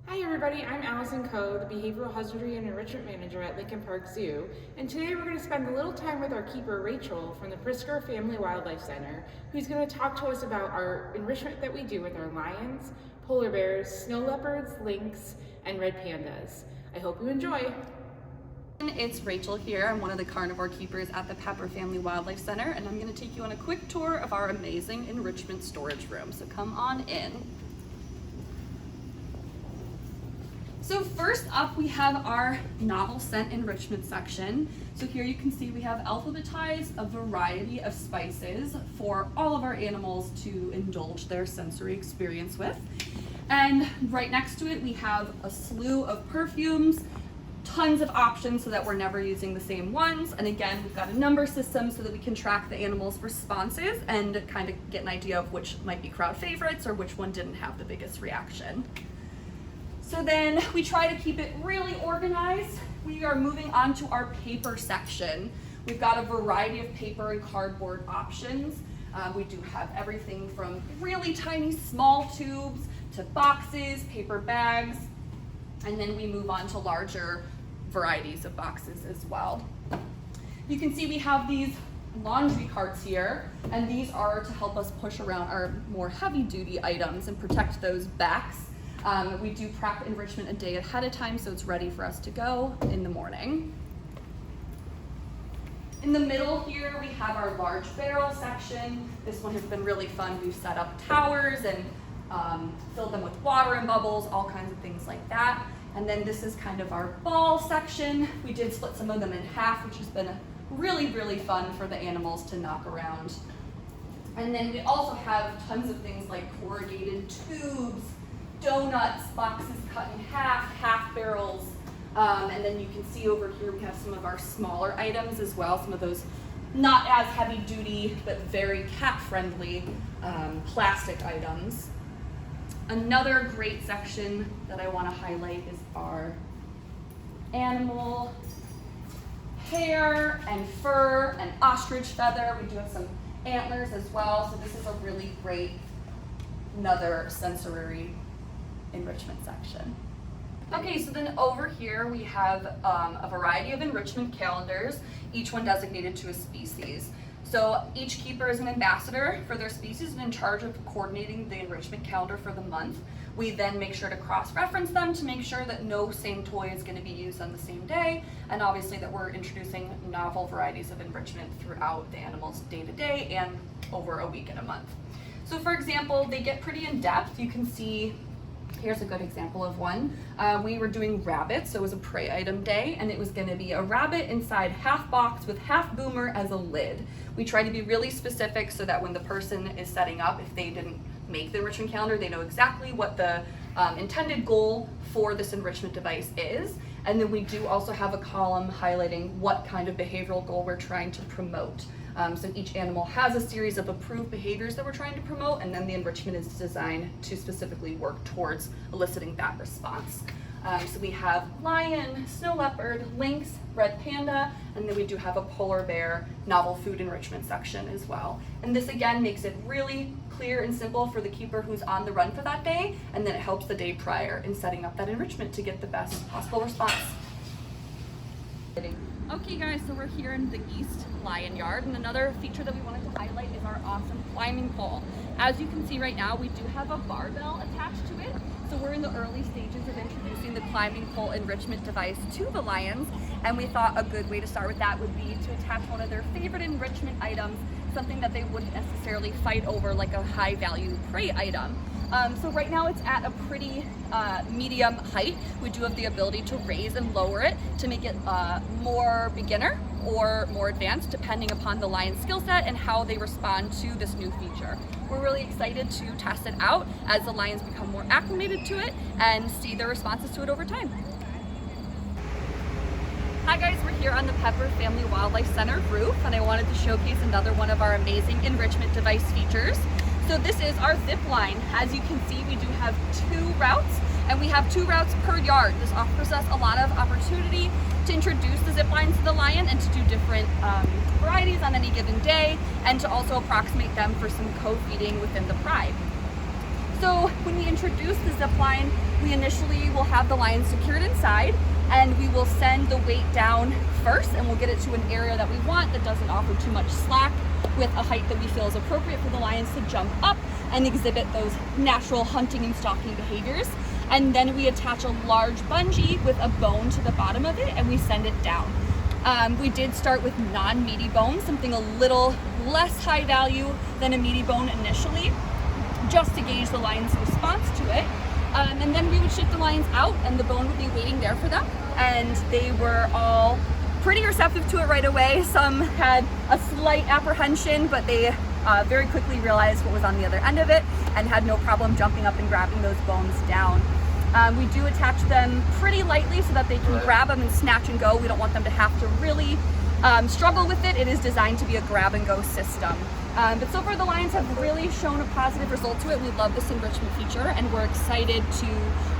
Hi everybody, I'm Allison Coe, the Behavioral Husbandry and Enrichment Manager at Lincoln Park Zoo, and today we're going to spend a little time with our keeper Rachel from the Pritzker Family Wildlife Center, who's going to talk to us about our enrichment that we do with our lions, polar bears, snow leopards, lynx, and red pandas. I hope you enjoy! It's Rachel here. I'm one of the carnivore keepers at the Pritzker Family Wildlife Center, and I'm going to take you on a quick tour of our amazing enrichment storage room. So come on in. So first up, we have our novel scent enrichment section. So here you can see we have alphabetized a variety of spices for all of our animals to indulge their sensory experience with. And right next to it, we have a slew of perfumes, tons of options so that we're never using the same ones. And again, we've got a number system so that we can track the animals' responses and kind of get an idea of which might be crowd favorites or which one didn't have the biggest reaction. So then we try to keep it really organized. We are moving on to our paper section. We've got a variety of paper and cardboard options. We do have everything from really tiny small tubes to boxes, paper bags, and then we move on to larger varieties of boxes as well. You can see we have these laundry carts here, and these are to help us push around our more heavy duty items and protect those backs. We do prep enrichment a day ahead of time so it's ready for us to go in the morning. In the middle here we have our large barrel section. This one has been really fun. We've set up towers and filled them with water and bubbles, all kinds of things like that. And then this is kind of our ball section. We did split some of them in half, which has been really, really fun for the animals to knock around. And then we also have tons of things like corrugated tubes, donuts, boxes cut in half, half barrels, and then you can see over here we have some of our smaller items as well, some of those not as heavy duty but very cat friendly plastic items. Another great section that I want to highlight is our animal hair and fur and ostrich feather. We do have some antlers as well, so this is a really great another sensory enrichment section. Okay, so then over here we have a variety of enrichment calendars, each one designated to a species. So each keeper is an ambassador for their species and in charge of coordinating the enrichment calendar for the month. We then make sure to cross-reference them to make sure that no same toy is going to be used on the same day, and obviously that we're introducing novel varieties of enrichment throughout the animals day-to-day and over a week and a month. So for example, they get pretty in-depth. You can see here's a good example of one. We were doing rabbits, so it was a prey item day, and it was going to be a rabbit inside half box with half boomer as a lid. We try to be really specific so that when the person is setting up, if they didn't make the enrichment calendar, they know exactly what the intended goal for this enrichment device is. And then we do also have a column highlighting what kind of behavioral goal we're trying to promote. So each animal has a series of approved behaviors that we're trying to promote, and then the enrichment is designed to specifically work towards eliciting that response. So we have lion, snow leopard, lynx, red panda, and then we do have a polar bear novel food enrichment section as well. And this again makes it really clear and simple for the keeper who's on the run for that day, and then it helps the day prior in setting up that enrichment to get the best possible response. Okay guys, so we're here in the East Lion Yard, and another feature that we wanted to highlight is our awesome climbing pole. As you can see right now, we do have a barbell attached to it, so we're in the early stages of introducing the climbing pole enrichment device to the lions, and we thought a good way to start with that would be to attach one of their favorite enrichment items, something that they wouldn't necessarily fight over, like a high value prey item. So right now it's at a pretty medium height. We do have the ability to raise and lower it to make it more beginner or more advanced depending upon the lion's skill set and how they respond to this new feature. We're really excited to test it out as the lions become more acclimated to it and see their responses to it over time. Hi guys, we're here on the Pritzker Family Wildlife Center roof, and I wanted to showcase another one of our amazing enrichment device features. So this is our zip line. As you can see, we do have 2 routes, and we have 2 routes per yard. This offers us a lot of opportunity to introduce the zip lines to the lion and to do different varieties on any given day, and to also approximate them for some co-feeding within the pride. So when we introduce the zip line, we initially will have the lion secured inside, and we will send the weight down first, and we'll get it to an area that we want that doesn't offer too much slack, with a height that we feel is appropriate for the lions to jump up and exhibit those natural hunting and stalking behaviors. And then we attach a large bungee with a bone to the bottom of it, and we send it down. We did start with non-meaty bones, something a little less high value than a meaty bone initially, just to gauge the lion's response to it. And then we would ship the lions out, and the bone would be waiting there for them. And they were all pretty receptive to it right away. Some had a slight apprehension, but they very quickly realized what was on the other end of it and had no problem jumping up and grabbing those bones down. We do attach them pretty lightly so that they can grab them and snatch and go. We don't want them to have to really struggle with it. It is designed to be a grab and go system. But so far the lions have really shown a positive result to it. We love this enrichment feature, and we're excited to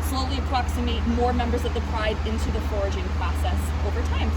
slowly approximate more members of the pride into the foraging process over time.